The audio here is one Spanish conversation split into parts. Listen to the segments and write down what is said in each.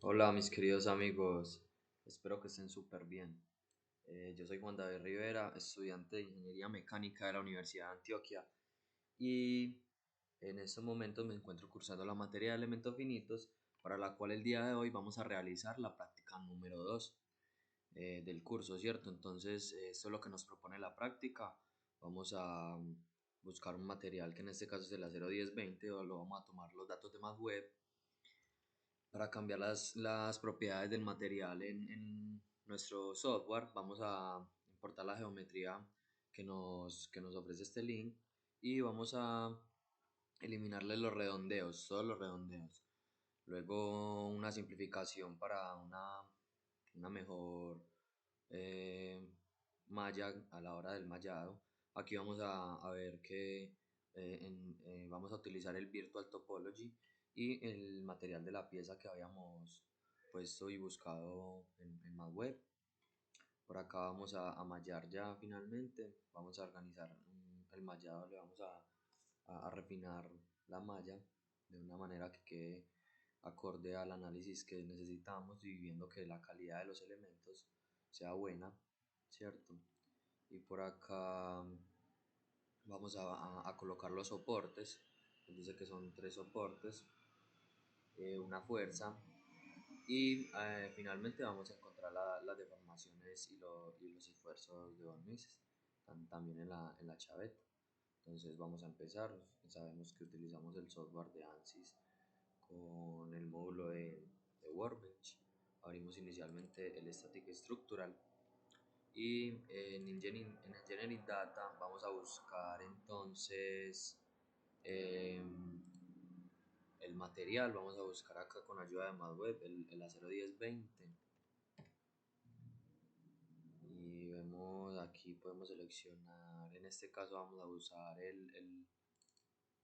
Hola mis queridos amigos, espero que estén súper bien. Yo soy Juan David Rivera, estudiante de Ingeniería Mecánica de la Universidad de Antioquia y en estos momentos me encuentro cursando la materia de elementos finitos para la cual el día de hoy vamos a realizar la práctica número 2 del curso, ¿cierto? Entonces, esto es lo que nos propone la práctica. Vamos a buscar un material que en este caso es el acero 1020 o lo vamos a tomar los datos de MathWeb para cambiar las propiedades del material en nuestro software. Vamos a importar la geometría que nos ofrece este link y vamos a eliminarle los redondeos, todos los redondeos. Luego una simplificación para una mejor malla a la hora del mallado. Aquí vamos a ver que vamos a utilizar el Virtual Topology y el material de la pieza que habíamos puesto y buscado en MathWeb. Por acá vamos a mallar ya finalmente, vamos a organizar el mallado, le vamos a refinar la malla de una manera que quede acorde al análisis que necesitamos y viendo que la calidad de los elementos sea buena, ¿cierto? Y por acá vamos a colocar los soportes, dice que son tres soportes, una fuerza y finalmente vamos a encontrar las deformaciones y los esfuerzos de Von Mises, también en la chaveta. Entonces vamos a empezar. Sabemos que utilizamos el software de ANSYS con el módulo de Workbench. Abrimos inicialmente el Static Structural y en Engineering Data vamos a buscar entonces el material. Vamos a buscar acá con ayuda de MathWeb el acero 1020 y vemos aquí, podemos seleccionar, en este caso vamos a usar el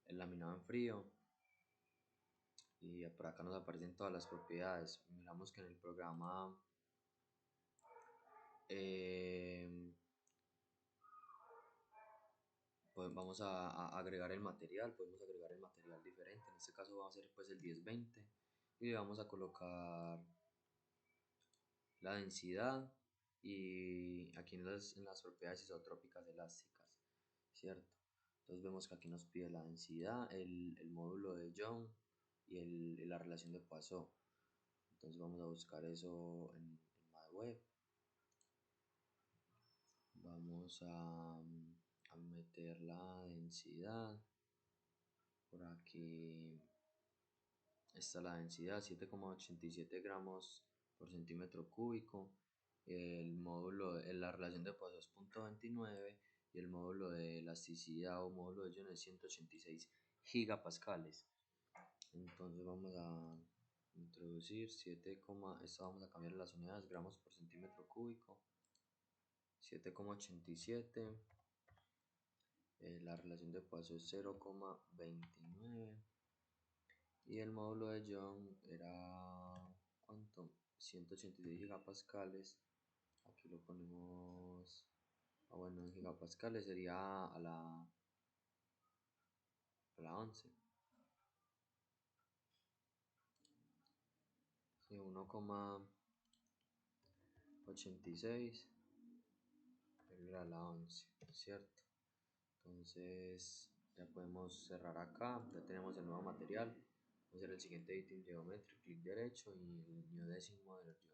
laminado en frío y por acá nos aparecen todas las propiedades. Miramos que en el programa eh, pues vamos a agregar el material, podemos agregar el material diferente, en este caso va a ser pues el 1020 y le vamos a colocar la densidad y aquí en las propiedades isotrópicas elásticas, ¿cierto? Entonces vemos que aquí nos pide la densidad, el módulo de Young y la relación de Poisson. Entonces vamos a buscar eso en MathWeb. Vamos a meter la densidad. Por aquí está la densidad, 7,87 gramos por centímetro cúbico. El módulo, la relación de Poisson es 0,29 y el módulo de elasticidad o módulo de Young es 186 gigapascales. Entonces vamos a introducir 7, esto vamos a cambiar las unidades, gramos por centímetro cúbico, 7,87. La relación de Poisson es 0,29 y el módulo de Young era, ¿cuánto? 186 gigapascales. Aquí lo ponemos, bueno, en gigapascales sería a la 11. Sí, 1,86 a la 11, ¿cierto? Entonces ya podemos cerrar acá, ya tenemos el nuevo material. Vamos a hacer el siguiente Editing Geometry, clic derecho y el New Decimal Model Geometry.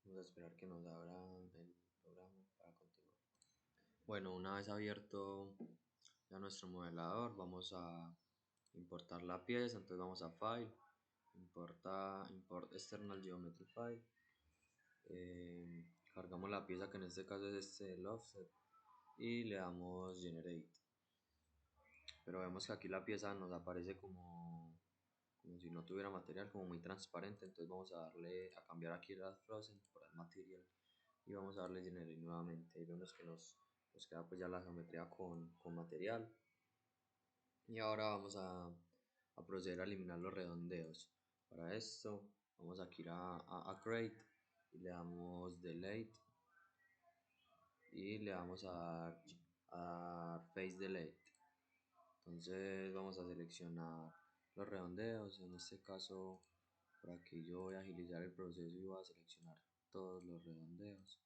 Vamos a esperar que nos abra el programa para continuar. Bueno, una vez abierto ya nuestro modelador, vamos a importar la pieza. Entonces vamos a File, Import External Geometry File. Cargamos la pieza que en este caso es el offset y le damos Generate. Pero vemos que aquí la pieza nos aparece como si no tuviera material, como muy transparente. Entonces vamos a darle a cambiar aquí las Frozen por el Material y vamos a darle Generate nuevamente. Y vemos que nos queda pues ya la geometría con material. Y ahora vamos a proceder a eliminar los redondeos. Para esto vamos aquí a Create y le damos Delete y le vamos a dar Face Delete. Entonces vamos a seleccionar los redondeos. En este caso, por aquí yo voy a agilizar el proceso y voy a seleccionar todos los redondeos,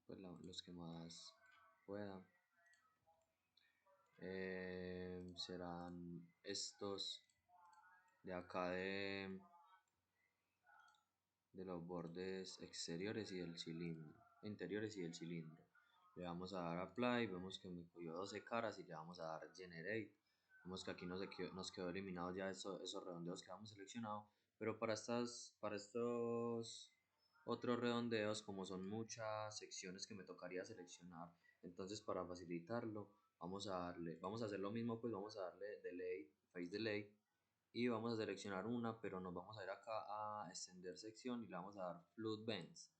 pues los que más pueda. Serán estos de acá de los bordes exteriores y del cilindro, interiores y del cilindro. Le vamos a dar apply, vemos que me cogió 12 caras y le vamos a dar generate. Vemos que aquí nos quedó eliminado ya esos redondeos que habíamos seleccionado, pero para estos otros redondeos, como son muchas secciones que me tocaría seleccionar, entonces para facilitarlo vamos a hacer lo mismo, pues vamos a darle delay, face delay, y vamos a seleccionar una, pero nos vamos a ir acá a extender sección y le vamos a dar flood bends,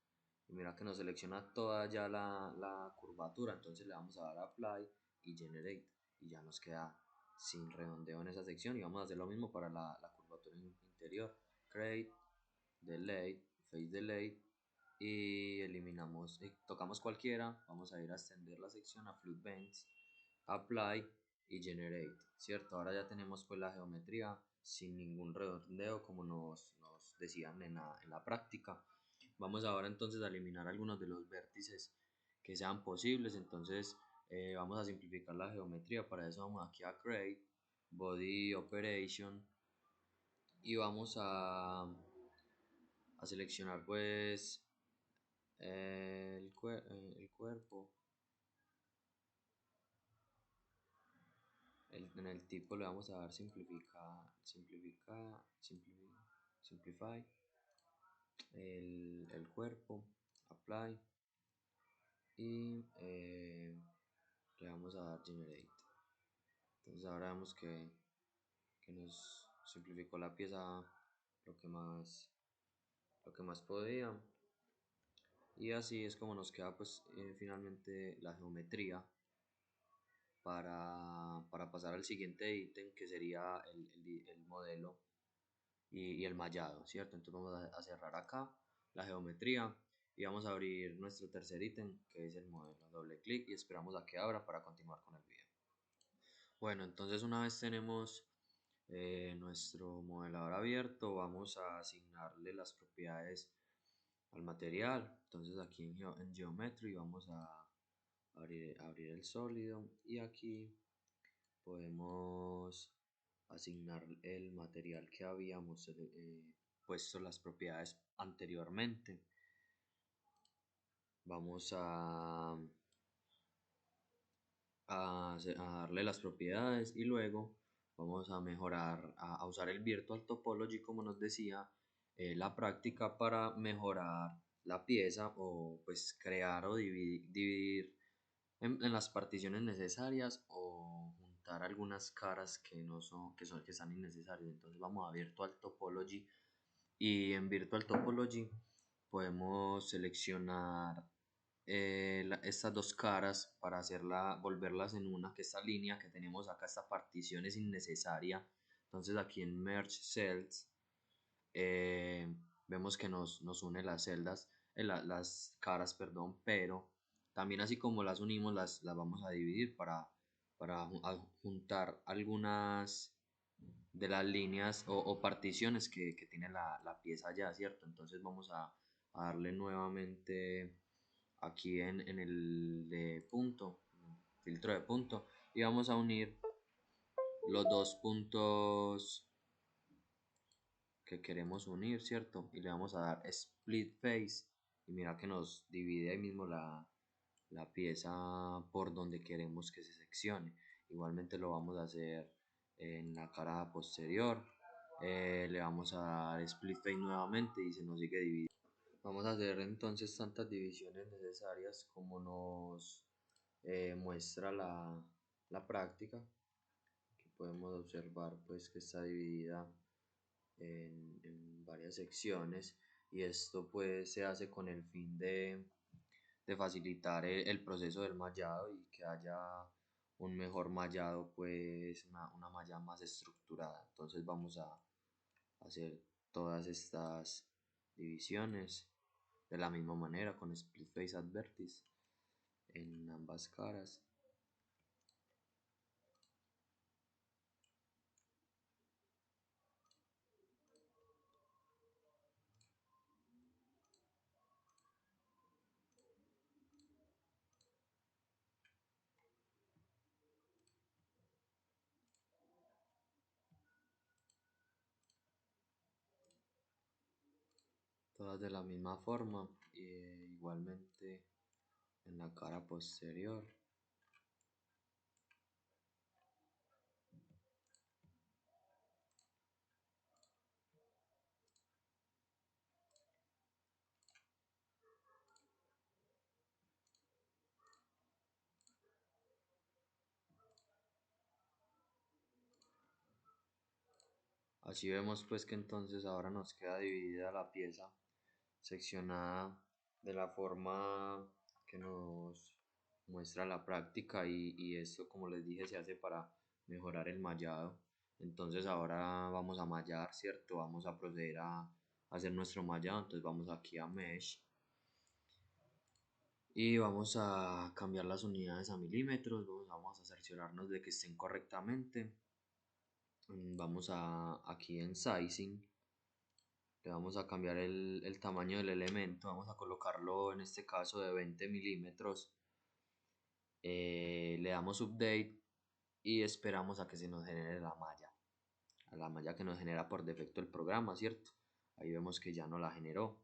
y mira que nos selecciona toda ya la curvatura. Entonces le vamos a dar apply y generate y ya nos queda sin redondeo en esa sección. Y vamos a hacer lo mismo para la curvatura interior: create, delay, face delay, y eliminamos, tocamos cualquiera, vamos a ir a extender la sección a flood bends, apply y generate, ¿cierto? Ahora ya tenemos pues la geometría sin ningún redondeo, como nos decían en la práctica. Vamos ahora entonces a eliminar algunos de los vértices que sean posibles. Entonces vamos a simplificar la geometría. Para eso vamos aquí a create, body operation, y vamos a seleccionar pues el cuerpo. En el tipo le vamos a dar simplify, el cuerpo, apply, y le vamos a dar generate. Entonces ahora vemos que nos simplificó la pieza lo que más, lo que más podía. Y así es como nos queda pues finalmente la geometría para pasar al siguiente ítem, que sería el modelo y el mallado, ¿cierto? Entonces vamos a cerrar acá la geometría y vamos a abrir nuestro tercer ítem, que es el modelo. Doble clic y esperamos a que abra para continuar con el video. Bueno, entonces una vez tenemos nuestro modelador abierto, vamos a asignarle las propiedades al material. Entonces aquí en Geometry vamos a abrir el sólido, y aquí podemos asignar el material que habíamos puesto las propiedades anteriormente. Vamos a darle las propiedades y luego vamos a mejorar, a usar el Virtual Topology, como nos decía la práctica, para mejorar la pieza, o pues crear o dividir en las particiones necesarias, o juntar algunas caras que no son, que están innecesarias. Entonces vamos a Virtual Topology, y en Virtual Topology podemos seleccionar estas dos caras para volverlas en una, que esta línea que tenemos acá, esta partición es innecesaria. Entonces aquí en Merge Cells vemos que nos une las celdas, las caras, perdón, pero también así como las unimos, las vamos a dividir para juntar algunas de las líneas o particiones que tiene la pieza ya, ¿cierto? Entonces vamos a darle nuevamente aquí en el de punto, filtro de punto, y vamos a unir los dos puntos que queremos unir, ¿cierto? Y le vamos a dar split face, y mira que nos divide ahí mismo la pieza por donde queremos que se seccione. Igualmente lo vamos a hacer en la cara posterior. Le vamos a dar split face nuevamente y se nos sigue dividiendo. Vamos a hacer entonces tantas divisiones necesarias como nos muestra la práctica. Aquí podemos observar pues que está dividida en varias secciones, y esto pues se hace con el fin de facilitar el proceso del mallado y que haya un mejor mallado, pues una malla más estructurada. Entonces vamos a hacer todas estas divisiones de la misma manera con split face advertice en ambas caras. todas de la misma forma y igualmente en la cara posterior. Así vemos pues que entonces ahora nos queda dividida la pieza, seccionada de la forma que nos muestra la práctica y esto como les dije se hace para mejorar el mallado. Entonces ahora vamos a mallar, ¿cierto? Vamos a proceder a hacer nuestro mallado, entonces vamos aquí a Mesh y vamos a cambiar las unidades a milímetros, vamos a cerciorarnos de que estén correctamente. Vamos a aquí en Sizing, le vamos a cambiar el tamaño del elemento, vamos a colocarlo en este caso de 20 milímetros. Le damos Update y esperamos a que se nos genere la malla que nos genera por defecto el programa, ¿cierto? Ahí vemos que ya no la generó.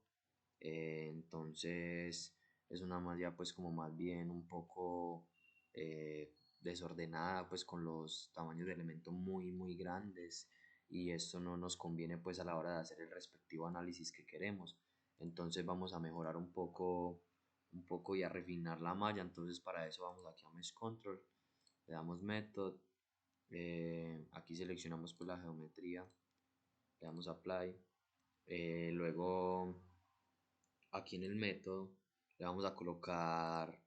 Entonces es una malla pues como más bien un poco desordenada, pues con los tamaños de elementos muy grandes, y esto no nos conviene pues a la hora de hacer el respectivo análisis que queremos. Entonces vamos a mejorar un poco y a refinar la malla. Entonces para eso vamos aquí a Mesh Control, le damos Method, aquí seleccionamos pues la geometría, le damos Apply, luego aquí en el método le vamos a colocar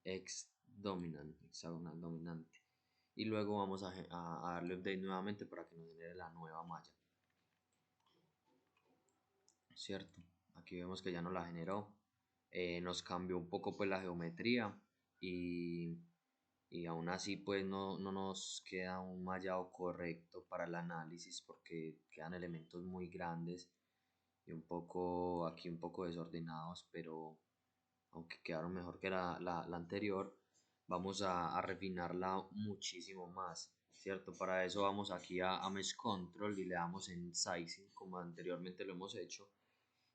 X dominant, hexagonal dominante, y luego vamos a darle update nuevamente para que nos genere la nueva malla, ¿cierto? Aquí vemos que ya nos la generó, nos cambió un poco pues la geometría y, y aún así pues no nos queda un mallado correcto para el análisis porque quedan elementos muy grandes y un poco aquí un poco desordenados, pero aunque quedaron mejor que la anterior, vamos a refinarla muchísimo más, ¿cierto? Para eso vamos aquí a Mesh Control y le damos en Sizing como anteriormente lo hemos hecho,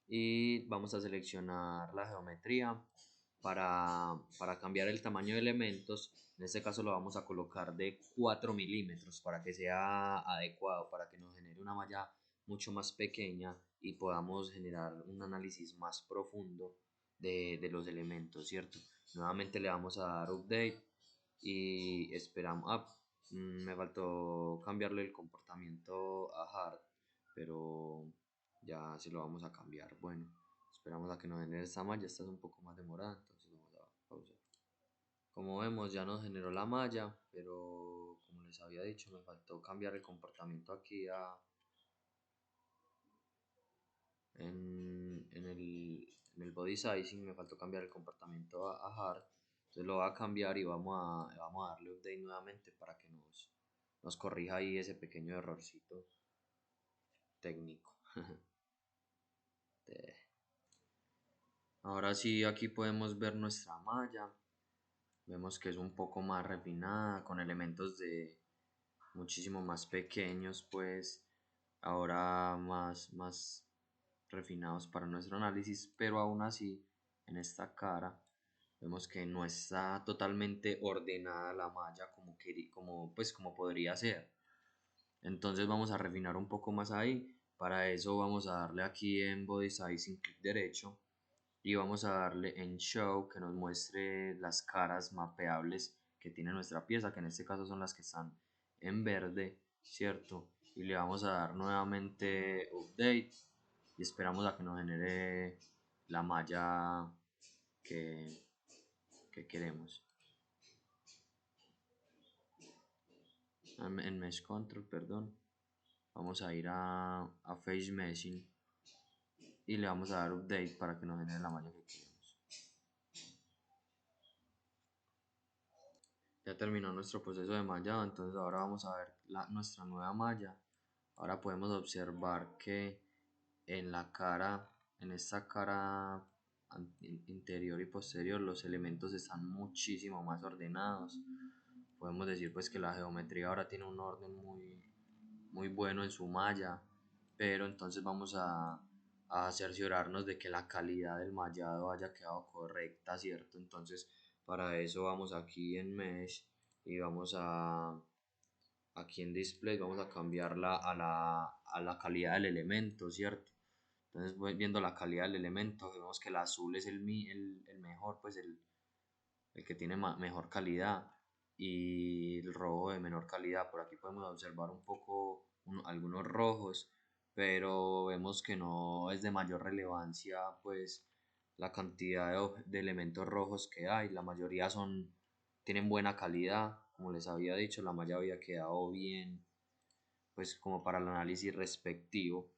y vamos a seleccionar la geometría para cambiar el tamaño de elementos. En este caso lo vamos a colocar de 4 milímetros para que sea adecuado, para que nos genere una malla mucho más pequeña y podamos generar un análisis más profundo de los elementos, ¿cierto? Nuevamente le vamos a dar update y esperamos. Me faltó cambiarle el comportamiento a hard, pero ya se lo vamos a cambiar. Bueno, esperamos a que nos genere esta malla. Esta es un poco más demorada, entonces vamos a pausar. Como vemos ya nos generó la malla, pero como les había dicho me faltó cambiar el comportamiento aquí en el body sizing. Me faltó cambiar el comportamiento a hard, entonces lo voy a cambiar y vamos a darle update nuevamente para que nos corrija ahí ese pequeño errorcito técnico. Ahora sí, aquí podemos ver nuestra malla. Vemos que es un poco más refinada, con elementos de muchísimo más pequeños, pues ahora más refinados para nuestro análisis, pero aún así en esta cara vemos que no está totalmente ordenada la malla como podría ser. Entonces vamos a refinar un poco más ahí. Para eso vamos a darle aquí en Body Sizing clic derecho y vamos a darle en Show que nos muestre las caras mapeables que tiene nuestra pieza, que en este caso son las que están en verde, ¿cierto? Y le vamos a dar nuevamente Update y esperamos a que nos genere la malla que, que queremos. En Mesh Control, perdón, vamos a ir a Face Meshing y le vamos a dar Update para que nos genere la malla que queremos. Ya terminó nuestro proceso de mallado, entonces ahora vamos a ver nuestra nueva malla. Ahora podemos observar que en la cara, en esta cara interior y posterior, los elementos están muchísimo más ordenados. Podemos decir pues que la geometría ahora tiene un orden muy bueno en su malla, pero entonces vamos a a cerciorarnos de que la calidad del mallado haya quedado correcta, ¿cierto? Entonces, para eso vamos aquí en Mesh y vamos a, aquí en Display, vamos a cambiarla a la calidad del elemento, ¿cierto? Entonces, viendo la calidad del elemento, vemos que el azul es el mejor, pues el que tiene mejor calidad y el rojo de menor calidad. Por aquí podemos observar un poco algunos rojos, pero vemos que no es de mayor relevancia pues la cantidad de elementos rojos que hay. La mayoría tienen buena calidad, como les había dicho, la malla había quedado bien pues como para el análisis respectivo.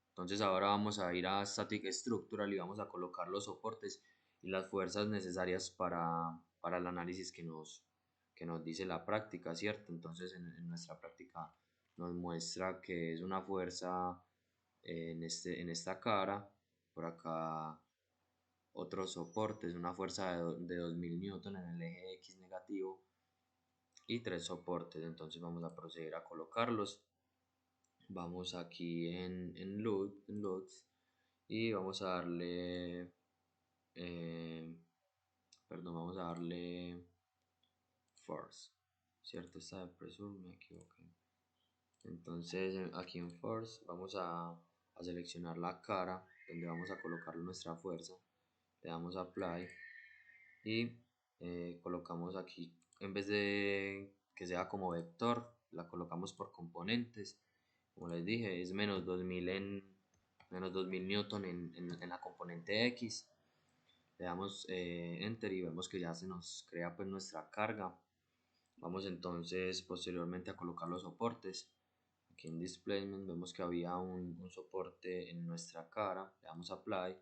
Entonces ahora vamos a ir a Static Structural y vamos a colocar los soportes y las fuerzas necesarias para el análisis que nos dice la práctica, ¿cierto? Entonces en nuestra práctica nos muestra que es una fuerza en esta cara, por acá otro soporte, es una fuerza de 2000 newton en el eje X negativo y tres soportes. Entonces vamos a proceder a colocarlos. Vamos aquí en LUTs y vamos a darle, eh, perdón, vamos a darle Force, ¿cierto? Esta de Pressure me equivoqué. Entonces aquí en Force vamos a seleccionar la cara donde vamos a colocar nuestra fuerza, le damos Apply y colocamos aquí, en vez de que sea como vector, la colocamos por componentes. Como les dije, es menos 2000 newton en la componente X. Le damos enter y vemos que ya se nos crea pues nuestra carga. Vamos entonces posteriormente a colocar los soportes. Aquí en displacement vemos que había un soporte en nuestra cara, le damos apply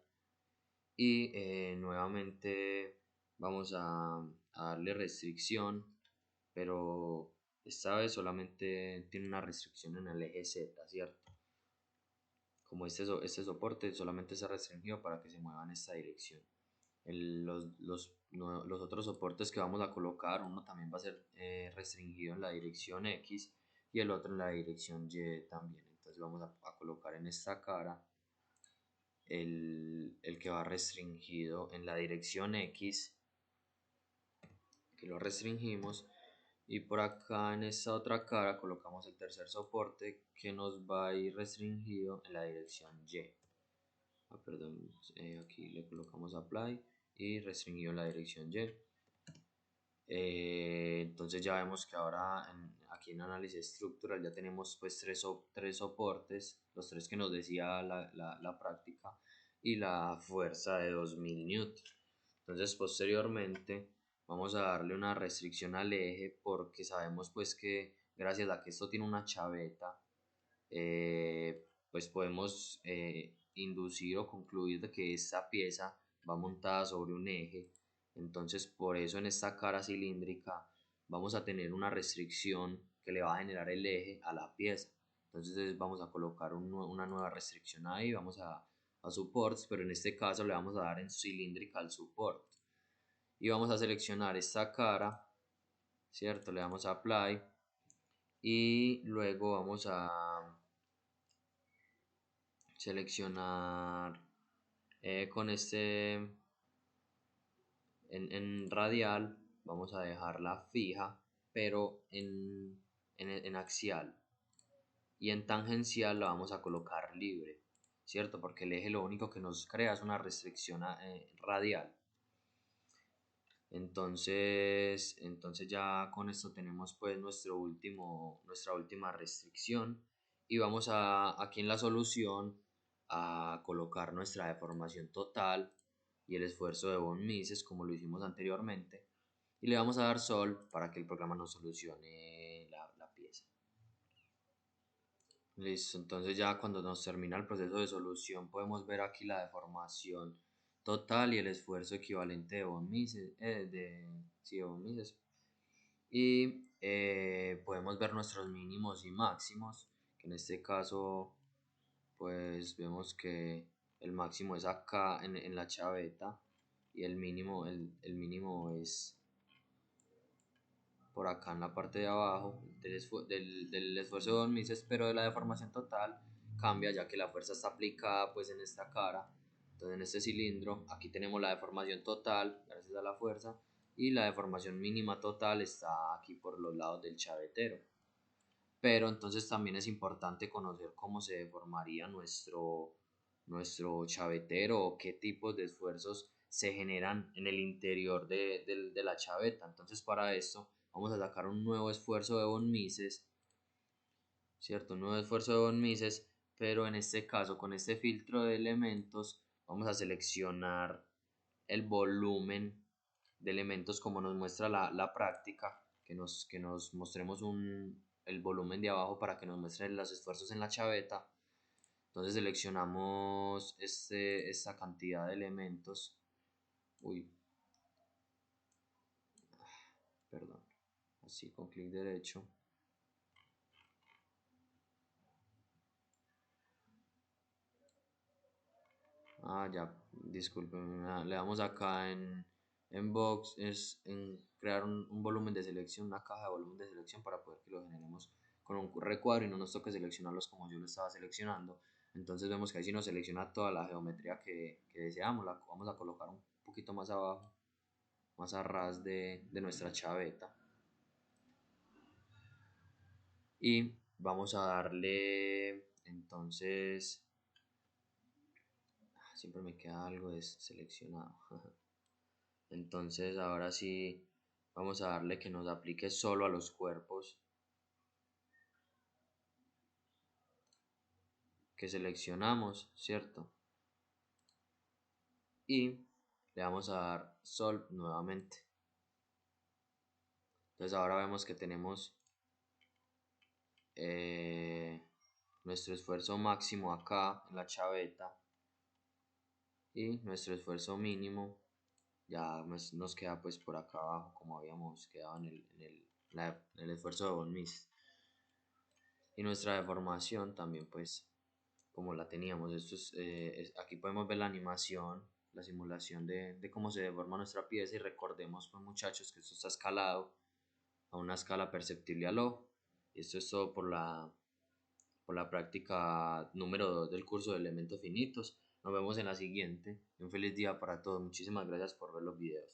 y nuevamente vamos a darle restricción, pero esta vez solamente tiene una restricción en el eje Z, ¿cierto? Como este soporte solamente se restringió para que se mueva en esta dirección. Los otros soportes que vamos a colocar, uno también va a ser restringido en la dirección X y el otro en la dirección Y también. Entonces vamos a colocar en esta cara el que va restringido en la dirección X, que lo restringimos, y por acá en esta otra cara colocamos el tercer soporte que nos va a ir restringido en la dirección Y. Perdón, aquí le colocamos apply y restringido en la dirección Y. Entonces ya vemos que ahora aquí en análisis estructural ya tenemos pues tres soportes, los tres que nos decía la práctica y la fuerza de 2000 newton. Entonces posteriormente vamos a darle una restricción al eje porque sabemos pues que gracias a que esto tiene una chaveta, pues podemos inducir o concluir de que esta pieza va montada sobre un eje. Entonces por eso en esta cara cilíndrica vamos a tener una restricción que le va a generar el eje a la pieza. Entonces vamos a colocar una nueva restricción ahí, vamos a supports, pero en este caso le vamos a dar en cilíndrica al support y vamos a seleccionar esta cara, cierto, le damos a apply y luego vamos a seleccionar con en radial, vamos a dejarla fija, pero en axial, y en tangencial la vamos a colocar libre, ¿cierto? Porque el eje lo único que nos crea es una restricción radial. Entonces ya con esto tenemos pues nuestra última restricción y vamos aquí en la solución a colocar nuestra deformación total y el esfuerzo de von Mises como lo hicimos anteriormente y le vamos a dar sol para que el programa nos solucione la pieza. Listo, entonces ya cuando nos termina el proceso de solución podemos ver aquí la deformación total y el esfuerzo equivalente de von Mises, sí, de von Mises. Y podemos ver nuestros mínimos y máximos, que en este caso pues vemos que el máximo es acá en la chaveta y el mínimo es por acá en la parte de abajo del esfuerzo de von Mises, pero de la deformación total cambia ya que la fuerza está aplicada pues en esta cara. Entonces en este cilindro aquí tenemos la deformación total gracias a la fuerza y la deformación mínima total está aquí por los lados del chavetero. Pero entonces también es importante conocer cómo se deformaría nuestro chavetero o qué tipos de esfuerzos se generan en el interior de la chaveta. Entonces para esto vamos a sacar un nuevo esfuerzo de von Mises, ¿cierto? Un nuevo esfuerzo de von Mises, pero en este caso con este filtro de elementos vamos a seleccionar el volumen de elementos como nos muestra la práctica, que nos mostremos el volumen de abajo para que nos muestre los esfuerzos en la chaveta. Entonces seleccionamos esta cantidad de elementos. Uy, perdón. Así con clic derecho. Ya, disculpen, le damos acá en Box, es en crear un volumen de selección, una caja de volumen de selección para poder que lo generemos con un recuadro y no nos toque seleccionarlos como yo lo estaba seleccionando. Entonces vemos que ahí sí nos selecciona toda la geometría que deseamos, la vamos a colocar un poquito más abajo, más a ras de nuestra chaveta. Y vamos a darle, entonces, siempre me queda algo deseleccionado. Entonces ahora sí vamos a darle que nos aplique solo a los cuerpos que seleccionamos, ¿cierto? Y le vamos a dar Sol nuevamente. Entonces ahora vemos que tenemos eh, nuestro esfuerzo máximo acá en la chaveta y nuestro esfuerzo mínimo ya nos queda pues por acá abajo como habíamos quedado en el esfuerzo de Von Mises. Y nuestra deformación también pues como la teníamos. Aquí podemos ver la animación, la simulación de cómo se deforma nuestra pieza y recordemos pues muchachos que esto está escalado a una escala perceptible al ojo. Y esto es todo por la práctica número 2 del curso de elementos finitos. Nos vemos en la siguiente. Un feliz día para todos. Muchísimas gracias por ver los videos.